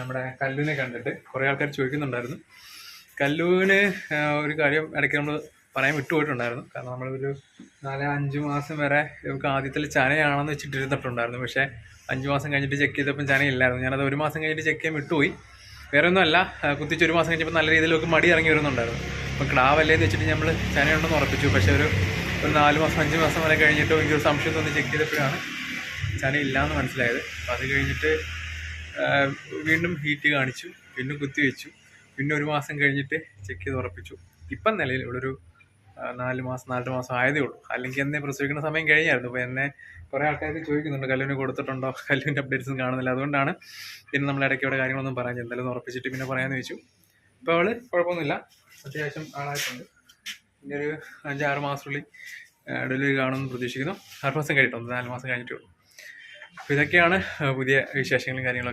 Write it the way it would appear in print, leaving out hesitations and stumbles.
നമ്മുടെ കല്ലുവിനെ കണ്ടിട്ട് കുറേ ആൾക്കാർ ചോദിക്കുന്നുണ്ടായിരുന്നു. കല്ലുവിന് ഒരു കാര്യം ഇടയ്ക്ക് നമ്മൾ പറയാൻ വിട്ടുപോയിട്ടുണ്ടായിരുന്നു. കാരണം നമ്മളൊരു 4-5 മാസം വരെ നമുക്ക് ആദ്യത്തിൽ ചനയാണെന്ന് വെച്ചിട്ടിരുന്നിട്ടുണ്ടായിരുന്നു. പക്ഷേ 5 മാസം കഴിഞ്ഞിട്ട് ചെക്ക് ചെയ്തപ്പം ചനയില്ലായിരുന്നു. ഞാനത് 1 മാസം കഴിഞ്ഞിട്ട് ചെക്ക് ചെയ്യാൻ വിട്ടുപോയി. വേറെ ഒന്നുമല്ല, കുത്തിച്ച് 1 മാസം കഴിഞ്ഞപ്പോൾ നല്ല രീതിയിൽ നമുക്ക് മടി ഇറങ്ങി വരുന്നുണ്ടായിരുന്നു. അപ്പോൾ ക്ടാവല്ലേന്ന് വെച്ചിട്ട് നമ്മൾ ചനയുണ്ടെന്ന് ഉറപ്പിച്ചു. പക്ഷേ ഒരു 4 മാസം 5 മാസം വരെ കഴിഞ്ഞിട്ട് എനിക്കൊരു സംശയം തോന്നി ചെക്ക് ചെയ്തപ്പോഴാണ് ചനയില്ലയെന്ന് മനസ്സിലായത്. അപ്പോൾ അത് കഴിഞ്ഞിട്ട് വീണ്ടും ഹീറ്റ് കാണിച്ചു, വീണ്ടും കുത്തിവെച്ചു, പിന്നെ 1 മാസം കഴിഞ്ഞിട്ട് ചെക്ക് ചെയ്ത് ഉറപ്പിച്ചു. ഇപ്പം നിലയിൽ ഇവിടെ ഒരു 4 മാസം ആയതേ ഉള്ളൂ. അല്ലെങ്കിൽ എന്നെ പ്രസവിക്കുന്ന സമയം കഴിഞ്ഞായിരുന്നു. അപ്പോൾ എന്നെ കുറേ ആൾക്കാർക്ക് ചോദിക്കുന്നുണ്ട്, കല്ലുവിന് കൊടുത്തിട്ടുണ്ടോ, കല്ലുവിൻ്റെ അപ്ഡേറ്റ്സും കാണുന്നില്ല. അതുകൊണ്ടാണ് പിന്നെ നമ്മൾ ഇടയ്ക്കോടെ കാര്യങ്ങളൊന്നും പറയാൻ എന്തായാലും ഉറപ്പിച്ചിട്ട് പിന്നെ പറയാമെന്ന് വെച്ചു. ഇപ്പോൾ അവൾ കുഴപ്പമൊന്നുമില്ല, അത്യാവശ്യം ആളായിട്ടുണ്ട്. പിന്നെ ഒരു 5-6 മാസത്തിനുള്ളിൽ ഡെലിവറി കാണുമെന്ന് പ്രതീക്ഷിക്കുന്നു. 6 മാസം കഴിഞ്ഞിട്ടുണ്ട്, 4 മാസം കഴിഞ്ഞിട്ടേ ഉള്ളൂ. അപ്പോൾ ഇതൊക്കെയാണ് പുതിയ വിശേഷങ്ങളും കാര്യങ്ങളൊക്കെ.